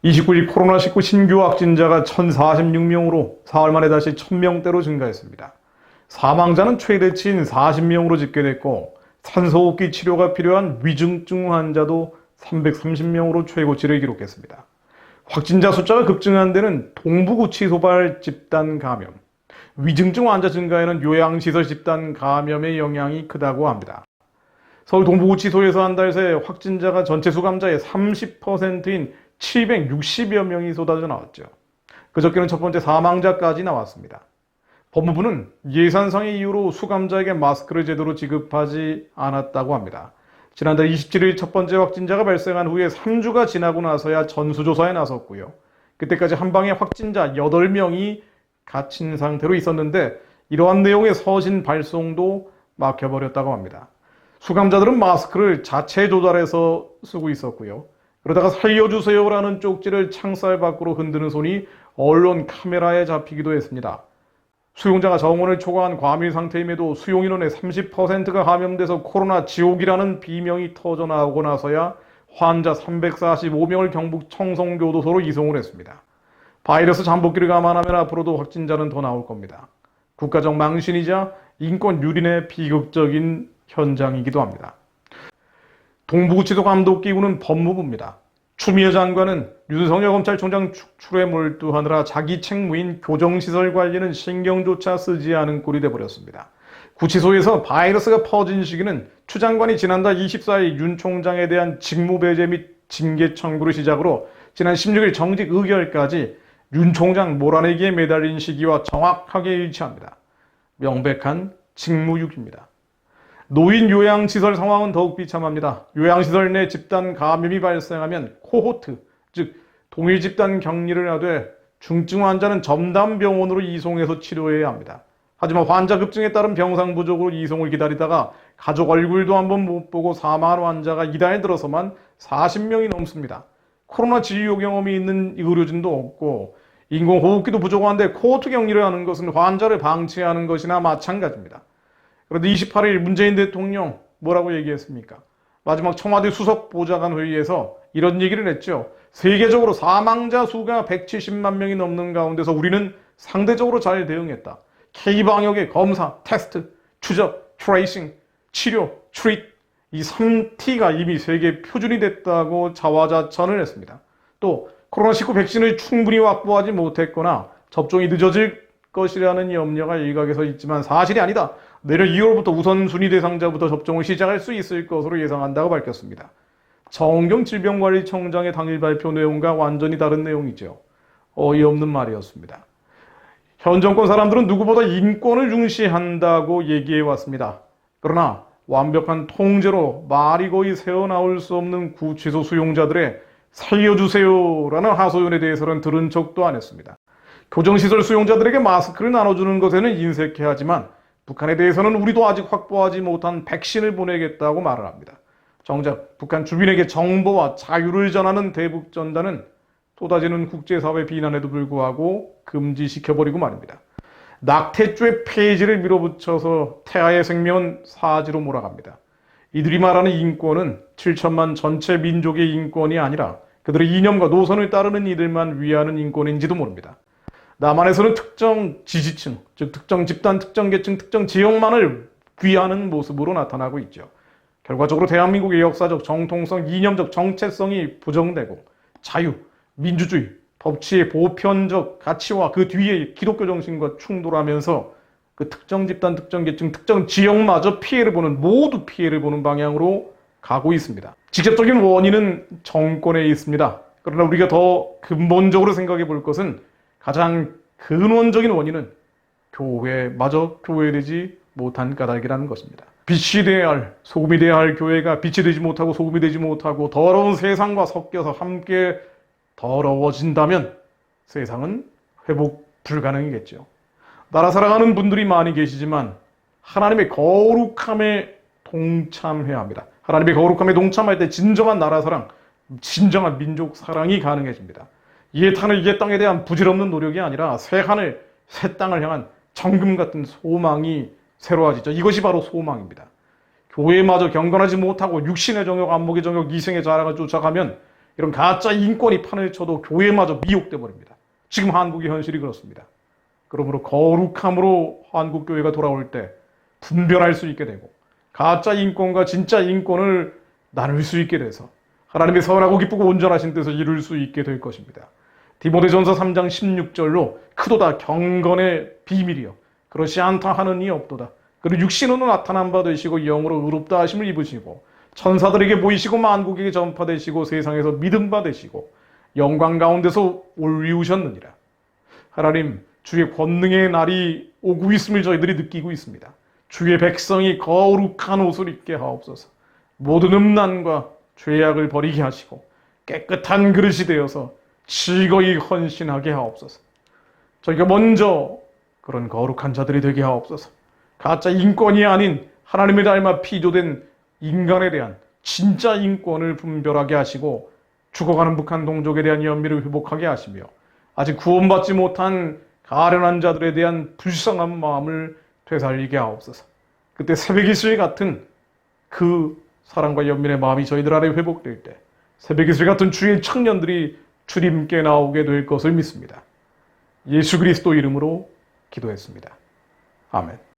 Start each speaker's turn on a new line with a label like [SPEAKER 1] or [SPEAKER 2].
[SPEAKER 1] (29일) 코로나19 신규 확진자가 1,046명으로 사흘 만에 다시 1,000명대로 증가했습니다. 사망자는 최대치인 40명으로 집계됐고 산소호흡기 치료가 필요한 위중증 환자도 330명으로 최고치를 기록했습니다. 확진자 숫자가 급증한 데는 동부구치소발 집단 감염, 위중증 환자 증가에는 요양시설 집단 감염의 영향이 크다고 합니다. 서울 동부구치소에서 한 달 새 확진자가 전체 수감자의 30%인 760여 명이 쏟아져 나왔죠. 그저께는 첫 번째 사망자까지 나왔습니다. 법무부는 예산상의 이유로 수감자에게 마스크를 제대로 지급하지 않았다고 합니다. 지난달 27일 첫 번째 확진자가 발생한 후에 3주가 지나고 나서야 전수조사에 나섰고요. 그때까지 한 방에 확진자 8명이 갇힌 상태로 있었는데 이러한 내용의 서신 발송도 막혀버렸다고 합니다. 수감자들은 마스크를 자체 조달해서 쓰고 있었고요. 그러다가 살려주세요라는 쪽지를 창살 밖으로 흔드는 손이 언론 카메라에 잡히기도 했습니다. 수용자가 정원을 초과한 과밀 상태임에도 수용인원의 30%가 감염돼서 코로나 지옥이라는 비명이 터져나오고 나서야 환자 345명을 경북 청송교도소로 이송을 했습니다. 바이러스 잠복기를 감안하면 앞으로도 확진자는 더 나올 겁니다. 국가적 망신이자 인권 유린의 비극적인 현장이기도 합니다. 동부구치소 감독기구는 법무부입니다. 추미애 장관은 윤석열 검찰총장 축출에 몰두하느라 자기 책무인 교정시설 관리는 신경조차 쓰지 않은 꼴이 돼버렸습니다. 구치소에서 바이러스가 퍼진 시기는 추 장관이 지난달 24일 윤 총장에 대한 직무배제 및 징계 청구를 시작으로 지난 16일 정직 의결까지 윤 총장 몰아내기에 매달린 시기와 정확하게 일치합니다. 명백한 직무유기입니다. 노인 요양시설 상황은 더욱 비참합니다. 요양시설 내 집단 감염이 발생하면 코호트, 즉 동일 집단 격리를 하되 중증 환자는 전담병원으로 이송해서 치료해야 합니다. 하지만 환자 급증에 따른 병상 부족으로 이송을 기다리다가 가족 얼굴도 한번 못 보고 사망한 환자가 이달 들어서만 40명이 넘습니다. 코로나 진료 경험이 있는 의료진도 없고 인공호흡기도 부족한데 코호트 격리를 하는 것은 환자를 방치하는 것이나 마찬가지입니다. 그런데 28일 문재인 대통령 뭐라고 얘기했습니까? 마지막 청와대 수석보좌관 회의에서 이런 얘기를 했죠. 세계적으로 사망자 수가 170만 명이 넘는 가운데서 우리는 상대적으로 잘 대응했다. K방역의 검사, 테스트, 추적, 트레이싱, 치료, 트릿 이 3T가 이미 세계 표준이 됐다고 자화자찬을 했습니다. 또 코로나19 백신을 충분히 확보하지 못했거나 접종이 늦어질 것이라는 염려가 일각에서 있지만 사실이 아니다. 내년 2월부터 우선순위 대상자부터 접종을 시작할 수 있을 것으로 예상한다고 밝혔습니다. 정은경 질병관리청장의 당일 발표 내용과 완전히 다른 내용이죠. 어이없는 말이었습니다. 현 정권 사람들은 누구보다 인권을 중시한다고 얘기해왔습니다. 그러나 완벽한 통제로 말이 거의 새어나올 수 없는 구치소 수용자들의 살려주세요라는 하소연에 대해서는 들은 척도 안 했습니다. 교정시설 수용자들에게 마스크를 나눠주는 것에는 인색해하지만 북한에 대해서는 우리도 아직 확보하지 못한 백신을 보내겠다고 말을 합니다. 정작 북한 주민에게 정보와 자유를 전하는 대북전단은 쏟아지는 국제사회 비난에도 불구하고 금지시켜버리고 말입니다. 낙태죄 폐지를 밀어붙여서 태아의 생명은 사지로 몰아갑니다. 이들이 말하는 인권은 7천만 전체 민족의 인권이 아니라 그들의 이념과 노선을 따르는 이들만 위하는 인권인지도 모릅니다. 남한에서는 특정 지지층, 즉 특정 집단, 특정 계층, 특정 지역만을 위하는 모습으로 나타나고 있죠. 결과적으로 대한민국의 역사적 정통성, 이념적 정체성이 부정되고 자유, 민주주의, 법치의 보편적 가치와 그 뒤에 기독교 정신과 충돌하면서 그 특정 집단, 특정 계층, 특정 지역마저 모두 피해를 보는 방향으로 가고 있습니다. 직접적인 원인은 정권에 있습니다. 그러나 우리가 더 근본적으로 생각해 볼 것은 가장 근원적인 원인은 교회마저 교회되지 못한 까닭이라는 것입니다. 빛이 되어야 할, 소금이 되어야 할 교회가 빛이 되지 못하고 소금이 되지 못하고 더러운 세상과 섞여서 함께 더러워진다면 세상은 회복 불가능이겠죠. 나라 사랑하는 분들이 많이 계시지만 하나님의 거룩함에 동참해야 합니다. 하나님의 거룩함에 동참할 때 진정한 나라 사랑, 진정한 민족 사랑이 가능해집니다. 이 땅에 대한 부질없는 노력이 아니라 새 하늘, 새 땅을 향한 정금 같은 소망이 새로워지죠. 이것이 바로 소망입니다. 교회마저 경건하지 못하고 육신의 정욕, 안목의 정욕, 이생의 자랑을 쫓아가면 이런 가짜 인권이 판을 쳐도 교회마저 미혹돼 버립니다. 지금 한국의 현실이 그렇습니다. 그러므로 거룩함으로 한국교회가 돌아올 때 분별할 수 있게 되고 가짜 인권과 진짜 인권을 나눌 수 있게 돼서 하나님의 선하고 기쁘고 온전하신 뜻을 이룰 수 있게 될 것입니다. 디모데전서 3장 16절로 크도다 경건의 비밀이요 그렇지 않다 하는 이 없도다. 그리고 육신으로 나타난 바 되시고 영으로 의롭다 하심을 입으시고 천사들에게 보이시고 만국에게 전파되시고 세상에서 믿음 받으시고 영광 가운데서 올리우셨느니라. 하나님, 주의 권능의 날이 오고 있음을 저희들이 느끼고 있습니다. 주의 백성이 거룩한 옷을 입게 하옵소서. 모든 음란과 죄악을 버리게 하시고 깨끗한 그릇이 되어서 즐거이 헌신하게 하옵소서. 저희가 먼저 그런 거룩한 자들이 되게 하옵소서. 가짜 인권이 아닌 하나님을 닮아 피조된 인간에 대한 진짜 인권을 분별하게 하시고 죽어가는 북한 동족에 대한 연민을 회복하게 하시며 아직 구원받지 못한 가련한 자들에 대한 불쌍한 마음을 되살리게 하옵소서. 그때 새벽 이슬 같은 그 사랑과 연민의 마음이 저희들 안에 회복될 때 새벽 이슬 같은 주의 청년들이 주님께 나오게 될 것을 믿습니다. 예수 그리스도 이름으로 기도했습니다. 아멘.